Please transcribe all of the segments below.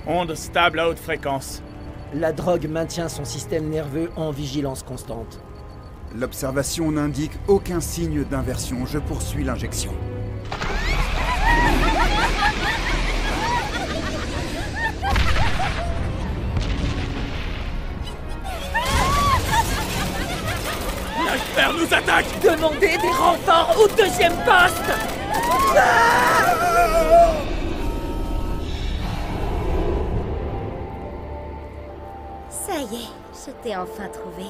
Onde stable à haute fréquence. La drogue maintient son système nerveux en vigilance constante. L'observation n'indique aucun signe d'inversion. Je poursuis l'injection. L'Iceberg nous attaque! Demandez des renforts au deuxième poste! Ça y est, je t'ai enfin trouvé.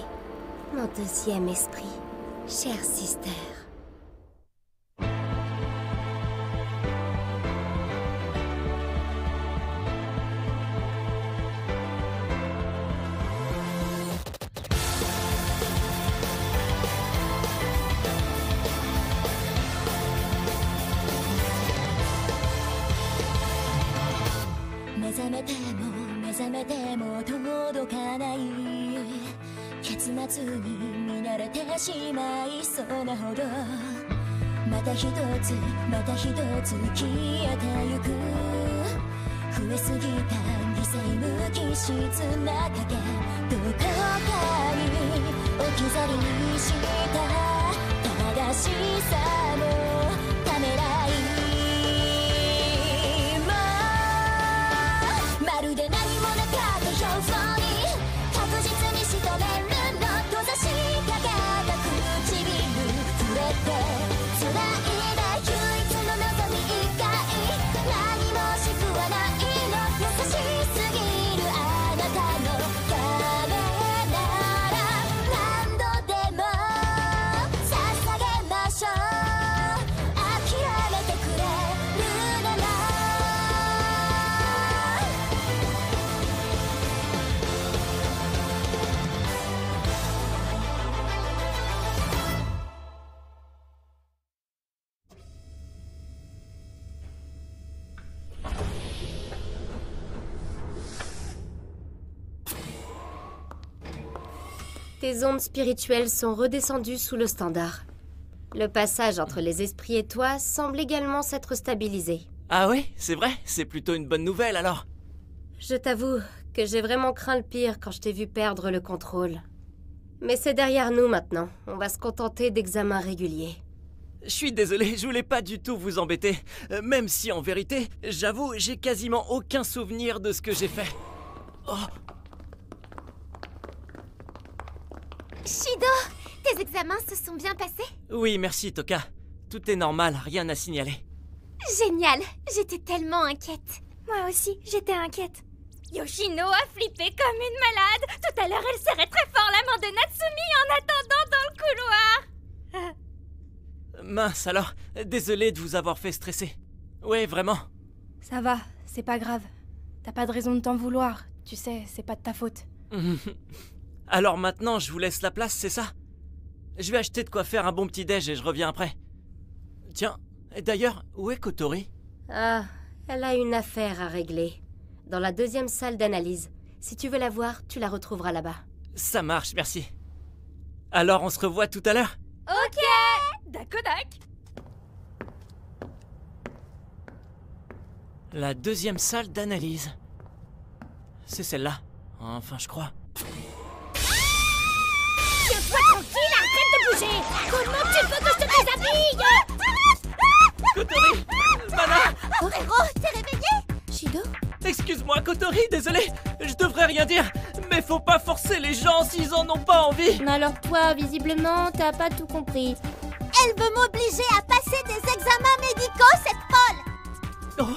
Mon deuxième esprit, chère sister.目覚めても届かない結末に見慣れてしまいそうなほどまた一つまた一つ消えてゆく増えすぎた犠牲無機質な影どこかに置き去りにした正しさもためらいまるで何もなかった表情に確実に仕留めるの閉ざしかけた唇触れて繋いだ唯一の望み以外何もしくはないの優しすぎるあなたのためなら何度でも捧げましょう諦めてくれるならTes ondes spirituelles sont redescendues sous le standard. Le passage entre les esprits et toi semble également s'être stabilisé. Ah ouais, c'est vrai, c'est plutôt une bonne nouvelle alors. Je t'avoue que j'ai vraiment craint le pire quand je t'ai vu perdre le contrôle. Mais c'est derrière nous maintenant, on va se contenter d'examens réguliers. Je suis désolé, je voulais pas du tout vous embêter. Même si en vérité, j'avoue, j'ai quasiment aucun souvenir de ce que j'ai fait. Oh, Shido, tes examens se sont bien passés? oui, merci Toka. Tout est normal, rien à signaler. Génial, j'étais tellement inquiète. Moi aussi, j'étais inquiète. Yoshino a flippé comme une malade. Tout à l'heure, elle serrait très fort la main de Natsumi en attendant dans le couloir. Mince alors, désolé de vous avoir fait stresser. Ouais, vraiment. Ça va, c'est pas grave. T'as pas de raison de t'en vouloir. Tu sais, c'est pas de ta faute. Alors maintenant, je vous laisse la place, c'est ça? Je vais acheter de quoi faire un bon petit déj et je reviens après. Tiens, d'ailleurs, où est Kotori? Ah, elle a une affaire à régler. Dans la deuxième salle d'analyse. Si tu veux la voir, tu la retrouveras là-bas. Ça marche, merci. Alors on se revoit tout à l'heure? Ok, Dakodak. La deuxième salle d'analyse. C'est celle-là. Enfin, je crois. Tiens-toi tranquille, arrête de bouger. Comment tu veux que je te déshabille? Kotori! Mana! Frérot, t'es réveillé? Shido? Excuse-moi, Kotori, désolé! Je devrais rien dire, mais faut pas forcer les gens s'ils en ont pas envie! Mais alors toi, visiblement, t'as pas tout compris. Elle veut m'obliger à passer des examens médicaux, cette folle. Oh,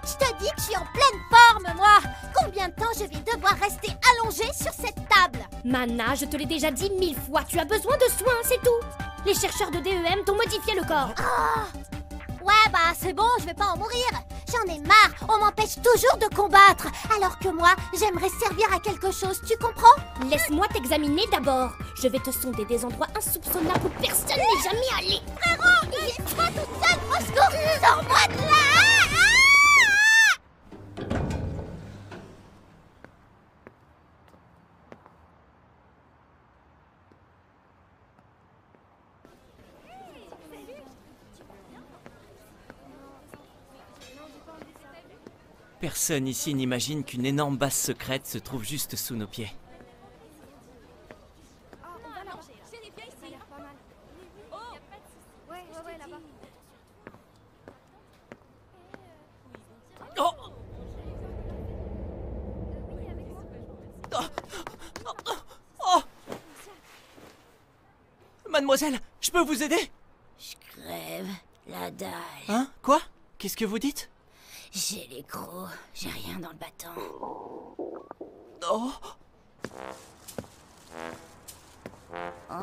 Je te dis que je suis en pleine forme, moi. Combien de temps je vais devoir rester allongée sur cette table? Mana, je te l'ai déjà dit 1000 fois, tu as besoin de soins, c'est tout. Les chercheurs de DEM t'ont modifié le corps. Ouais, bah c'est bon, je vais pas en mourir. J'en ai marre, on m'empêche toujours de combattre. Alors que moi, j'aimerais servir à quelque chose, tu comprends? Laisse-moi t'examiner d'abord. Je vais te sonder des endroits insoupçonnables où personne n'est jamais allé. Frérot, il est pas toute seule, au secours. Sors-moi de là. Personne ici n'imagine qu'une énorme base secrète se trouve juste sous nos pieds. Oh! Oh! Mademoiselle, je peux vous aider? Je crève la dalle. Hein? Quoi? Qu'est-ce que vous dites? J'ai les crocs, j'ai rien dans le bâton. Oh! Oh,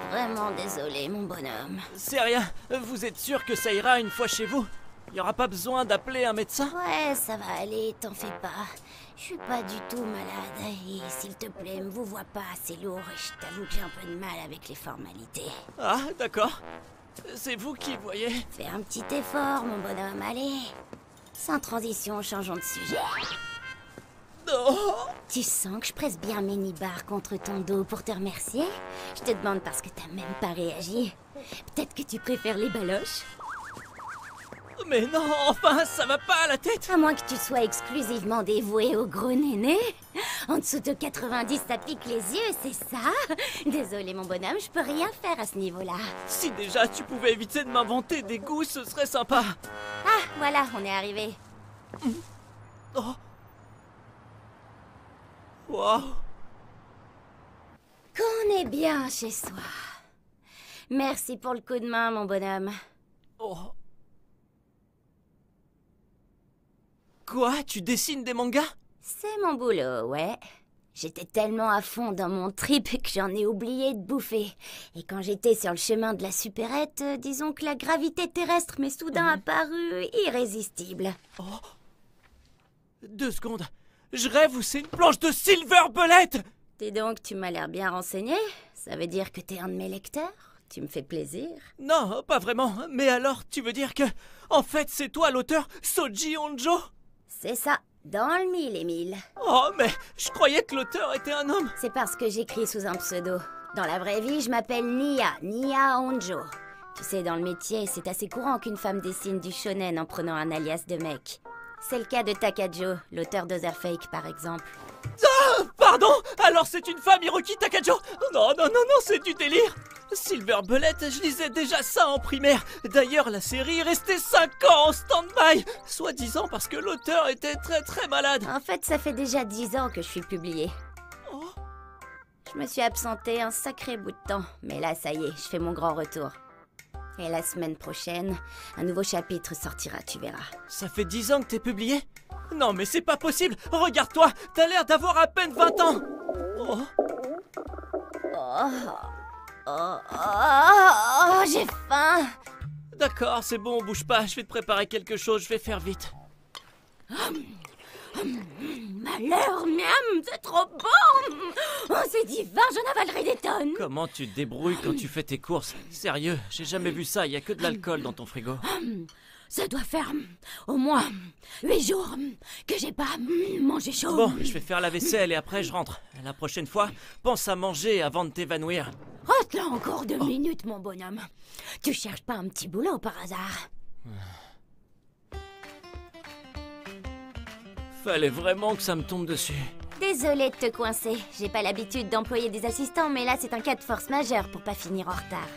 vraiment désolé, mon bonhomme. C'est rien. Vous êtes sûr que ça ira une fois chez vous? Il n'y aura pas besoin d'appeler un médecin? Ouais, ça va aller, t'en fais pas. Je suis pas du tout malade. Et s'il te plaît, me vous vois pas, c'est lourd. Et je t'avoue que j'ai un peu de mal avec les formalités. Ah, d'accord. C'est vous qui voyez. Fais un petit effort, mon bonhomme, allez. Sans transition, changeons de sujet. Oh! Tu sens que je presse bien mes nibards contre ton dos pour te remercier? Je te demande parce que t'as même pas réagi. Peut-être que tu préfères les baloches? Mais non, enfin, ça va pas à la tête. À moins que tu sois exclusivement dévoué au gros néné. En dessous de 90, ça pique les yeux, c'est ça? Désolé, mon bonhomme, je peux rien faire à ce niveau-là. Si déjà tu pouvais éviter de m'inventer des goûts, ce serait sympa. Ah, voilà, on est arrivé. Oh. Wow. Qu'on est bien chez soi. Merci pour le coup de main, mon bonhomme. Oh. Quoi? Tu dessines des mangas? C'est mon boulot, ouais. J'étais tellement à fond dans mon trip que j'en ai oublié de bouffer. Et quand j'étais sur le chemin de la supérette, disons que la gravité terrestre m'est soudain apparue irrésistible. Oh. 2 secondes. Je rêve ou c'est une planche de Silver Bullet? Dis donc, tu m'as l'air bien renseigné. Ça veut dire que t'es un de mes lecteurs? Tu me fais plaisir. Non, pas vraiment. Mais alors, tu veux dire que... En fait, c'est toi l'auteur, Soji Honjo? C'est ça, dans le mille et mille. Oh, mais je croyais que l'auteur était un homme. C'est parce que j'écris sous un pseudo. Dans la vraie vie, je m'appelle Nia Honjo. Tu sais, dans le métier, c'est assez courant qu'une femme dessine du shonen en prenant un alias de mec. C'est le cas de Takajo, l'auteur d'Otherfake par exemple. Ah, pardon. Alors c'est une femme, Hiroki Takajo? Non, non, non, non, c'est du délire. Silver Bullet, je lisais déjà ça en primaire. D'ailleurs, la série est restée 5 ans en stand-by. Soi-disant parce que l'auteur était très très malade. En fait, ça fait déjà 10 ans que je suis publiée. Oh. Je me suis absentée un sacré bout de temps. Mais là, ça y est, je fais mon grand retour. Et la semaine prochaine, un nouveau chapitre sortira, tu verras. Ça fait 10 ans que t'es publié? Non mais c'est pas possible. Regarde-toi, t'as l'air d'avoir à peine 20 ans. Oh. Oh, j'ai faim. D'accord, c'est bon, bouge pas, je vais te préparer quelque chose, je vais faire vite. Malheur, miam, c'est trop bon. Oh, c'est divin, j'en avalerai des tonnes. Comment tu te débrouilles quand tu fais tes courses? Sérieux, j'ai jamais vu ça, y a que de l'alcool dans ton frigo. Ça doit faire au moins 8 jours que j'ai pas mangé chaud. Bon, je vais faire la vaisselle et après je rentre. La prochaine fois, pense à manger avant de t'évanouir. Reste là encore 2 minutes, mon bonhomme. Tu cherches pas un petit boulot par hasard? Fallait vraiment que ça me tombe dessus. Désolée de te coincer. J'ai pas l'habitude d'employer des assistants, mais là c'est un cas de force majeure pour pas finir en retard.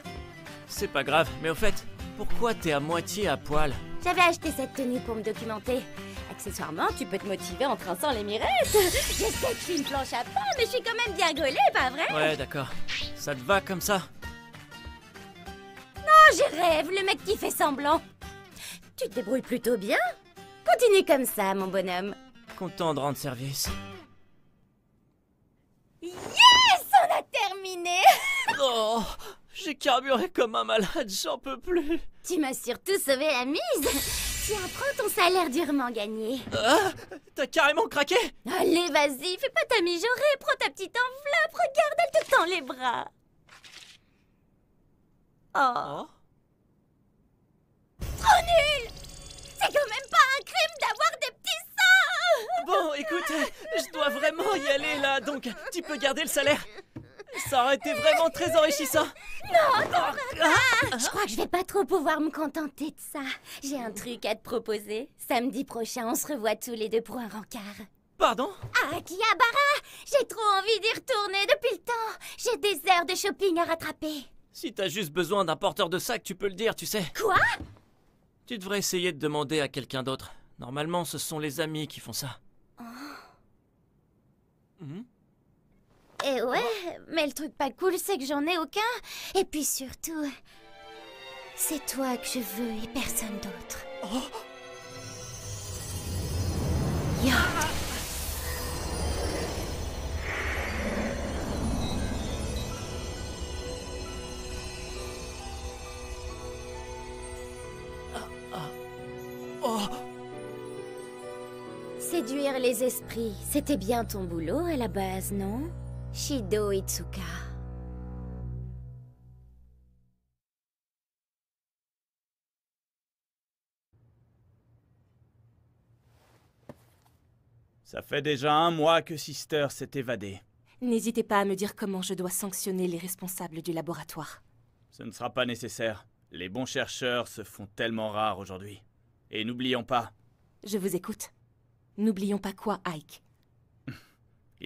C'est pas grave, mais au fait, pourquoi t'es à moitié à poil? J'avais acheté cette tenue pour me documenter. Accessoirement, tu peux te motiver en trinçant les mirettes. Je sais que je suis une planche à pain, mais je suis quand même bien gaulée, pas vrai? Ouais, d'accord. Ça te va comme ça? Oh, je rêve, le mec qui fait semblant. Tu te débrouilles plutôt bien. Continue comme ça, mon bonhomme. Content de rendre service. Yes, on a terminé. Oh, j'ai carburé comme un malade, j'en peux plus. Tu m'as surtout sauvé la mise. Tiens, prends ton salaire durement gagné. Ah, t'as carrément craqué? Allez, vas-y, fais pas ta mijaurée, prends ta petite enveloppe, regarde, elle te tend les bras. Oh. Trop nul! C'est quand même pas un crime d'avoir des petits seins! Bon, écoute, je dois vraiment y aller là, donc tu peux garder le salaire. Ça aurait été vraiment très enrichissant. Je crois que je vais pas trop pouvoir me contenter de ça. J'ai un truc à te proposer. Samedi prochain, on se revoit tous les deux pour un rencard. Pardon? Ah, Akihabara! J'ai trop envie d'y retourner depuis le temps. J'ai des heures de shopping à rattraper. Si t'as juste besoin d'un porteur de sac, tu peux le dire, tu sais. Quoi? Tu devrais essayer de demander à quelqu'un d'autre. Normalement, ce sont les amis qui font ça. Eh ouais, mais le truc pas cool, c'est que j'en ai aucun. Et puis surtout, c'est toi que je veux et personne d'autre. Ya. Séduire les esprits, c'était bien ton boulot à la base, non? Shido Itsuka. Ça fait déjà 1 mois que Sister s'est évadée. N'hésitez pas à me dire comment je dois sanctionner les responsables du laboratoire. Ce ne sera pas nécessaire. Les bons chercheurs se font tellement rares aujourd'hui. Et n'oublions pas, Je vous écoute. N'oublions pas quoi, Ike?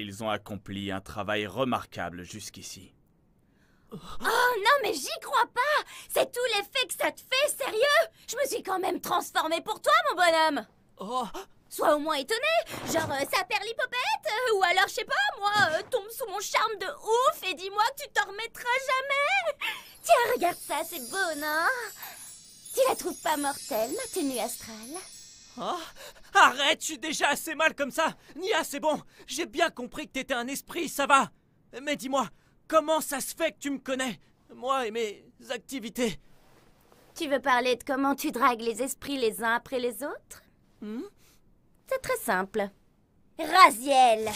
ils ont accompli un travail remarquable jusqu'ici. Oh non, mais j'y crois pas! C'est tout l'effet que ça te fait, sérieux? Je me suis quand même transformée pour toi, mon bonhomme! Oh! Sois au moins étonné! Genre, ça perd l'hypopète? Ou alors, je sais pas, moi, tombe sous mon charme de ouf et dis-moi que tu t'en remettras jamais! Tiens, regarde ça, c'est beau, non? Tu la trouves pas mortelle, ma tenue astrale? Oh, arrête, je suis déjà assez mal comme ça. Nia, c'est bon. J'ai bien compris que t'étais un esprit, ça va. Mais dis-moi, comment ça se fait que tu me connais? Moi et mes activités. Tu veux parler de comment tu dragues les esprits les uns après les autres? C'est très simple. Raziel!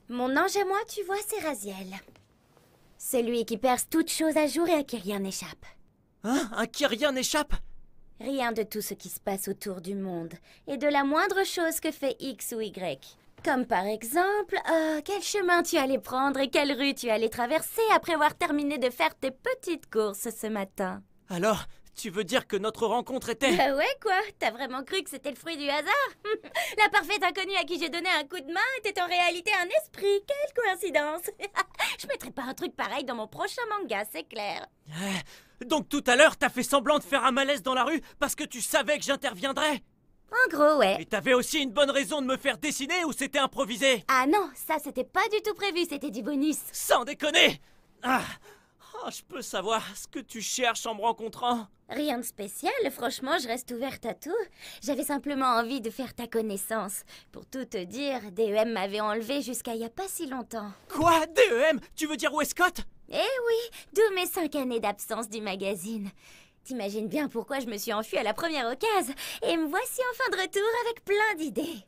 Mon ange à moi, tu vois, c'est Raziel. Celui qui perce toute chose à jour et à qui rien n'échappe. Hein? À qui rien n'échappe? Rien de tout ce qui se passe autour du monde, et de la moindre chose que fait X ou Y. Comme par exemple, quel chemin tu allais prendre et quelle rue tu allais traverser après avoir terminé de faire tes petites courses ce matin. Alors, tu veux dire que notre rencontre était... Bah ouais quoi, t'as vraiment cru que c'était le fruit du hasard? La parfaite inconnue à qui j'ai donné un coup de main était en réalité un esprit, quelle coïncidence! Je mettrai pas un truc pareil dans mon prochain manga, c'est clair. Donc tout à l'heure, t'as fait semblant de faire un malaise dans la rue parce que tu savais que j'interviendrais? En gros, ouais. Et t'avais aussi une bonne raison de me faire dessiner ou c'était improvisé? Ah non, ça c'était pas du tout prévu, c'était du bonus. Sans déconner! Je peux savoir ce que tu cherches en me rencontrant? Rien de spécial, franchement, je reste ouverte à tout. J'avais simplement envie de faire ta connaissance. Pour tout te dire, DEM m'avait enlevé jusqu'à il y a pas si longtemps. Quoi? DEM? Tu veux dire Westcott? Eh oui, d'où mes 5 années d'absence du magazine. T'imagines bien pourquoi je me suis enfuie à la première occasion. Et me voici enfin de retour avec plein d'idées.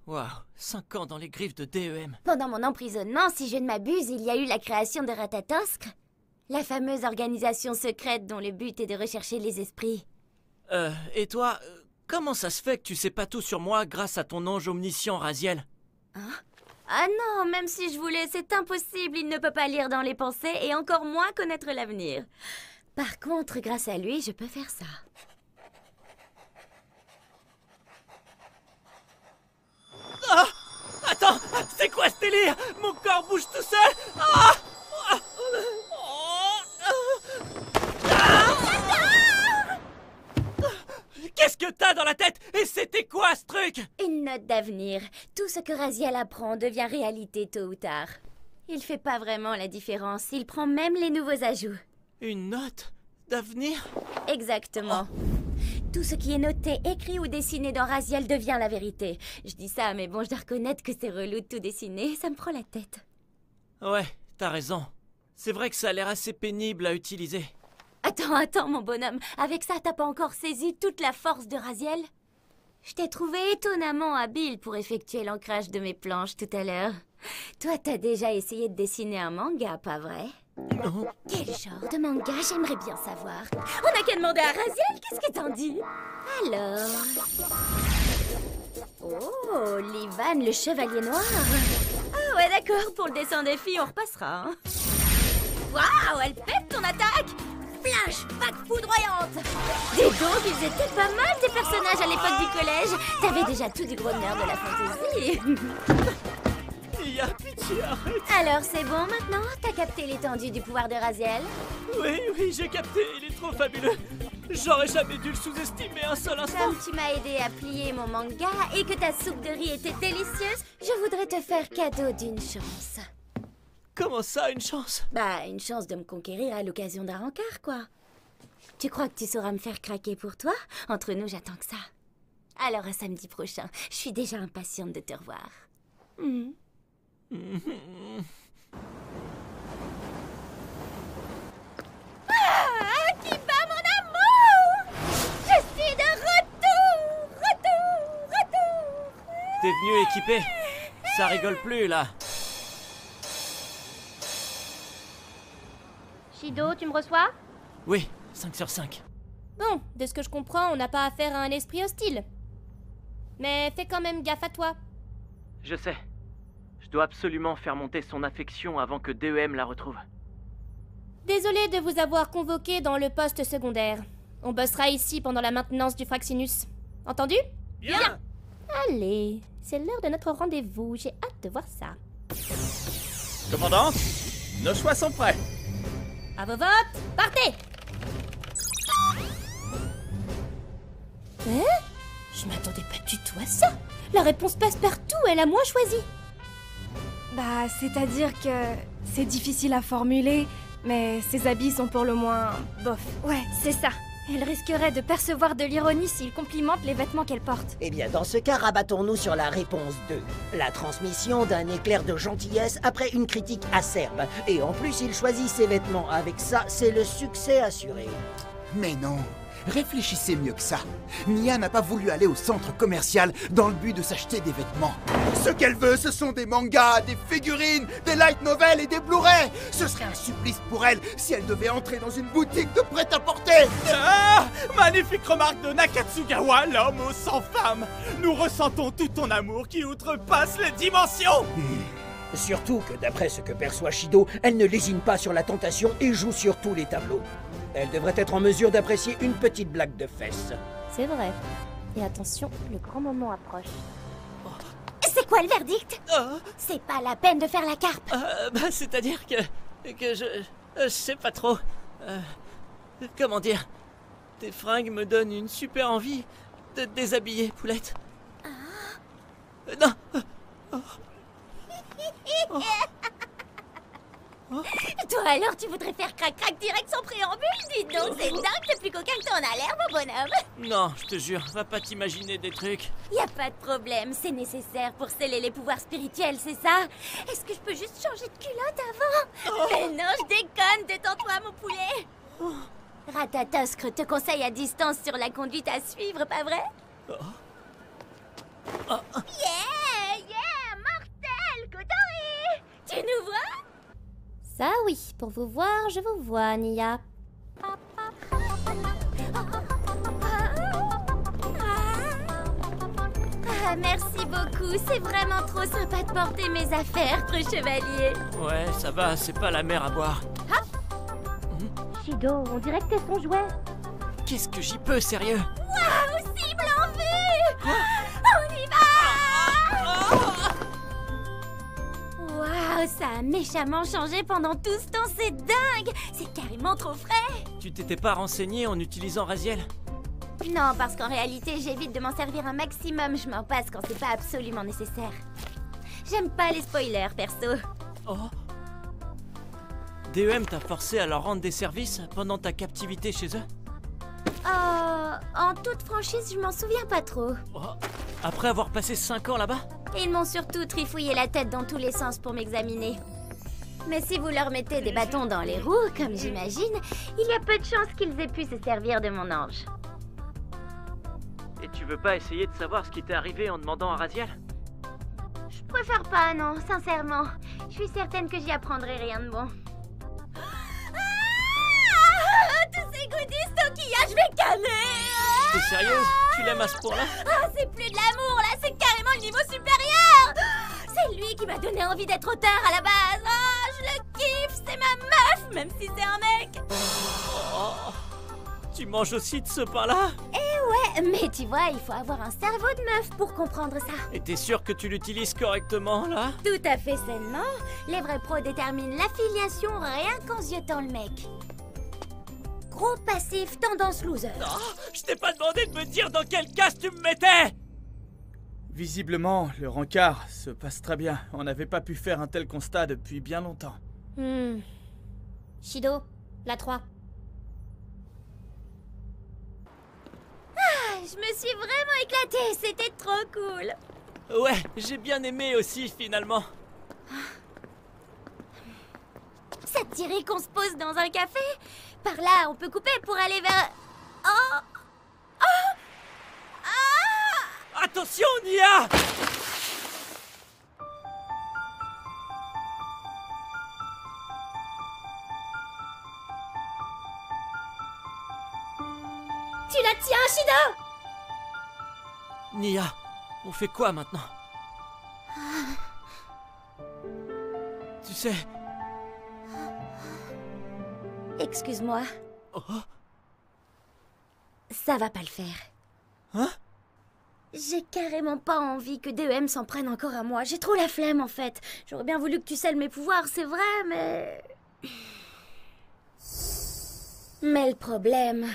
Waouh, 5 ans dans les griffes de DEM. Pendant mon emprisonnement, si je ne m'abuse, il y a eu la création de Ratatoskr. La fameuse organisation secrète dont le but est de rechercher les esprits. Et toi, comment ça se fait que tu sais pas tout sur moi grâce à ton ange omniscient, Raziel? Ah non, même si je voulais, c'est impossible, il ne peut pas lire dans les pensées et encore moins connaître l'avenir. Par contre, grâce à lui, je peux faire ça. Ah! Attends, c'est quoi ce délire? Mon corps bouge tout seul? Ah! Qu'est-ce que t'as dans la tête? Et c'était quoi ce truc? Une note d'avenir. Tout ce que Raziel apprend devient réalité tôt ou tard. Il fait pas vraiment la différence, il prend même les nouveaux ajouts. Une note d'avenir? Exactement. Tout ce qui est noté, écrit ou dessiné dans Raziel devient la vérité. Je dis ça, mais bon, je dois reconnaître que c'est relou de tout dessiner, ça me prend la tête. Ouais, t'as raison. C'est vrai que ça a l'air assez pénible à utiliser. Attends, mon bonhomme. Avec ça, t'as pas encore saisi toute la force de Raziel? Je t'ai trouvé étonnamment habile pour effectuer l'ancrage de mes planches tout à l'heure. Toi, t'as déjà essayé de dessiner un manga, pas vrai? Non. Quel genre de manga? J'aimerais bien savoir. On n'a qu'à demander à Raziel, qu'est-ce que t'en dis? Alors... Oh, Livan, le chevalier noir. Ouais, d'accord, pour le dessin des filles, on repassera. Hein. Waouh, elle pète ton attaque! Flashback foudroyante! Dis donc, ils étaient pas mal tes personnages à l'époque du collège. T'avais déjà tout du gros nerd de la fantaisie. Nia, pitié, arrête. Alors c'est bon maintenant? T'as capté l'étendue du pouvoir de Raziel? Oui, j'ai capté, il est trop fabuleux. J'aurais jamais dû le sous-estimer un seul instant. Comme tu m'as aidé à plier mon manga et que ta soupe de riz était délicieuse, je voudrais te faire cadeau d'une chance. Comment ça, une chance? Bah, une chance de me conquérir à l'occasion d'un rencard, quoi. Tu crois que tu sauras me faire craquer pour toi? Entre nous, j'attends que ça. Alors à samedi prochain, je suis déjà impatiente de te revoir. Ah, qui bat mon amour! Je suis de retour! T'es venu équipé? Ça rigole plus, là. Shido, tu me reçois? Oui, 5 sur 5. Bon, de ce que je comprends, on n'a pas affaire à un esprit hostile. Mais fais quand même gaffe à toi. Je sais. Je dois absolument faire monter son affection avant que DEM la retrouve. Désolé de vous avoir convoqué dans le poste secondaire. On bossera ici pendant la maintenance du Fraxinus. Entendu? Bien! Allez, c'est l'heure de notre rendez-vous. J'ai hâte de voir ça. Commandante, nos choix sont prêts. À vos votes, partez! Hein? Je m'attendais pas du tout à ça. La réponse passe partout, elle a moins choisi. Bah, c'est-à-dire que c'est difficile à formuler, mais ses habits sont pour le moins bof. Ouais, c'est ça. Elle risquerait de percevoir de l'ironie s'il complimente les vêtements qu'elle porte. Eh bien, dans ce cas, rabattons-nous sur la réponse 2. La transmission d'un éclair de gentillesse après une critique acerbe. Et en plus, il choisit ses vêtements. Avec ça, c'est le succès assuré. Mais non, réfléchissez mieux que ça. Nia n'a pas voulu aller au centre commercial dans le but de s'acheter des vêtements. Ce qu'elle veut, ce sont des mangas, des figurines, des light novels et des Blu-ray. Ce serait un supplice pour elle si elle devait entrer dans une boutique de prêt-à-porter. Ah! Magnifique remarque de Nakatsugawa, l'homme aux 100 femmes. Nous ressentons tout ton amour qui outrepasse les dimensions. Surtout que d'après ce que perçoit Shido, elle ne lésine pas sur la tentation et joue sur tous les tableaux. Elle devrait être en mesure d'apprécier une petite blague de fesses. C'est vrai. Et attention, le grand moment approche. C'est quoi le verdict? C'est pas la peine de faire la carpe. C'est-à-dire que je sais pas trop. Comment dire? Tes fringues me donnent une super envie de te déshabiller, Poulette. Non. Toi alors, tu voudrais faire crac-crac direct sans préambule? Dis donc, c'est dingue, t'es plus coquin que t'en as l'air, mon bonhomme. Non, je te jure, va pas t'imaginer des trucs. Y a pas de problème, c'est nécessaire pour sceller les pouvoirs spirituels, c'est ça? Est-ce que je peux juste changer de culotte avant? Mais non, je déconne, détends-toi, mon poulet. Ratatoscre te conseille à distance sur la conduite à suivre, pas vrai? Yeah, mortel, Kotori! Tu nous vois? Ça oui, pour vous voir, je vous vois, Nia. Merci beaucoup, c'est vraiment trop sympa de porter mes affaires, preux chevalier. Ouais, ça va, c'est pas la mer à boire. Shido, on dirait que t'es son jouet. Qu'est-ce que j'y peux, sérieux? Waouh, cible en vue! On y va! Waouh, ça a méchamment changé pendant tout ce temps, c'est dingue! C'est carrément trop frais! Tu t'étais pas renseigné en utilisant Raziel? Non, parce qu'en réalité, j'évite de m'en servir un maximum, je m'en passe quand c'est pas absolument nécessaire. J'aime pas les spoilers, perso. DEM t'a forcé à leur rendre des services pendant ta captivité chez eux? En toute franchise, je m'en souviens pas trop. Après avoir passé 5 ans là-bas? Ils m'ont surtout trifouillé la tête dans tous les sens pour m'examiner. Mais si vous leur mettez des bâtons dans les roues, comme j'imagine, il y a peu de chances qu'ils aient pu se servir de mon ange. Et tu veux pas essayer de savoir ce qui t'est arrivé en demandant à Raziel? Je préfère pas, non, sincèrement. Je suis certaine que j'y apprendrai rien de bon. Tous ces goodies, Tokiya, je vais caler! T'es sérieuse? Tu l'aimes à ce point-là? C'est plus de l'amour, là, c'est carrément le niveau supérieur! C'est lui qui m'a donné envie d'être auteur à la base. Oh, je le kiffe, c'est ma meuf, même si c'est un mec. Oh, tu manges aussi de ce pain-là? Eh ouais, mais tu vois, il faut avoir un cerveau de meuf pour comprendre ça. Et t'es sûr que tu l'utilises correctement, là? Tout à fait sainement. Les vrais pros déterminent l'affiliation rien qu'en ziotant le mec. Gros passif, tendance loser. Oh, je t'ai pas demandé de me dire dans quelle case tu me mettais! Visiblement, le rencard se passe très bien. On n'avait pas pu faire un tel constat depuis bien longtemps. Shido, la 3. Ah, je me suis vraiment éclatée, c'était trop cool. Ouais, j'ai bien aimé aussi, finalement. Ça te dirait qu'on se pose dans un café? Par là, on peut couper pour aller vers... Oh! Oh! Ah! Attention, Nia! Tu la tiens, Shido! Nia, on fait quoi maintenant? Tu sais... Excuse-moi. Oh. Ça va pas le faire. Hein? J'ai carrément pas envie que DEM s'en prenne encore à moi. J'ai trop la flemme, en fait. J'aurais bien voulu que tu scelles mes pouvoirs, c'est vrai, mais... Mais le problème,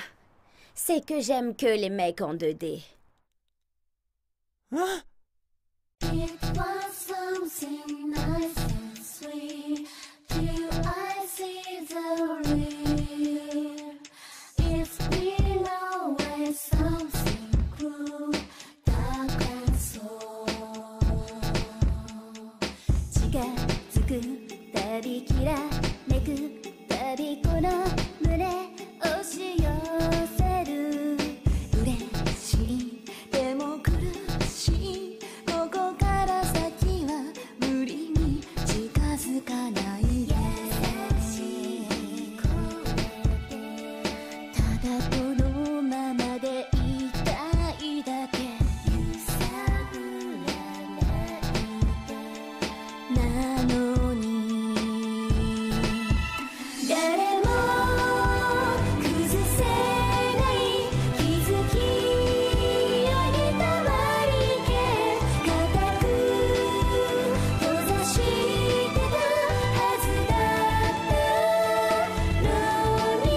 c'est que j'aime que les mecs en 2D. Hein? It was something nice and sweet. Do I see the real? It's been always something cruel, dark and so. 近づくたびきらめくたびこの胸押し寄せる嬉しいでも苦しいここから先は無理に近づかないでただこのままでいたいだけ揺さぶらないでなのに誰も崩せない気づきよりたまりけ固く閉ざしてたはずだったのに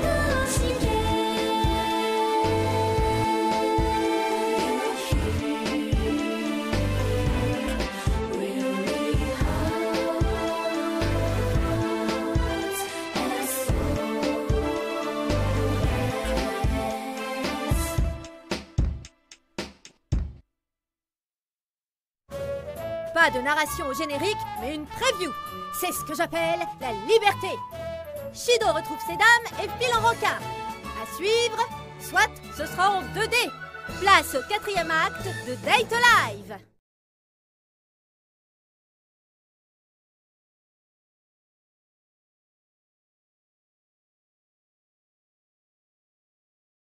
どうして Really hurts and so Pas de narration au générique, mais une preview. C'est ce que j'appelle la liberté. Shido retrouve ses dames et file en rencard. À suivre, soit ce sera en 2D. Place au 4e acte de Date Live.